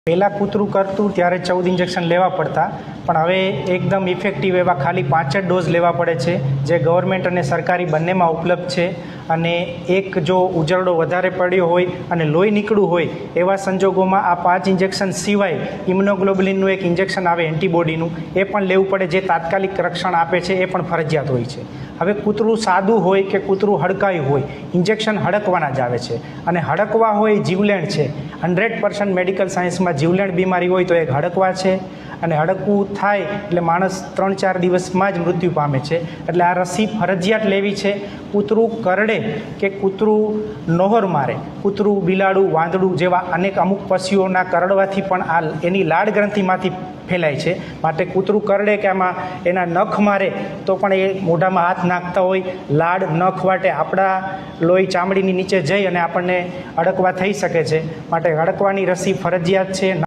પહેલાં કૂતરું કરતું ત્યારે 14 ઇન્જેક્શન લેવા પડતા, પણ હવે એકદમ ઇફેક્ટિવ એવા ખાલી 5 જ ડોઝ લેવા પડે છે, જે ગવર્મેન્ટ અને સરકારી બંનેમાં ઉપલબ્ધ છે. અને એક જો ઉજરડો વધારે પડ્યો હોય અને લોહી નીકળવું હોય એવા સંજોગોમાં આ 5 ઇન્જેક્શન સિવાય ઇમ્યુનોગ્લોબ્યુલિનનું એક ઇન્જેક્શન આવે એન્ટીબોડીનું, એ પણ લેવું પડે, જે તાત્કાલિક રક્ષણ આપે છે. એ પણ ફરજિયાત હોય છે. હવે કૂતરું સાદું હોય કે કૂતરું હડકાયું હોય, ઇન્જેક્શન હડકવાના જ આવે છે. અને હડકવા હોય એ જીવલેણ છે. 100% મેડિકલ સાયન્સમાં જીવલેણ બીમારી હોય તો એક હડકવા છે. અને હડકવું થાય એટલે માણસ 3-4 દિવસમાં જ મૃત્યુ પામે છે. એટલે આ રસી ફરજિયાત લેવી છે. કૂતરું કરડે કે કૂતરું નોહર મારે, કૂતરું, બિલાડું, વાંદડું જેવા અમુક પશુઓના કરડવાથી પણ આ એની લાળ ગ્રંથિમાંથી ફેલાય છે. માટે કૂતરું કરડે કે આમાં એના નખ મારે તો પણ એ મોઢામાં હાથ નાખતા હોય, લાળ નખ વાટે આપણા લોહી ચામડીની નીચે જઈ અને આપણને અડકવા થઈ શકે છે. માટે અડકવાની રસી ફરજિયાત છે.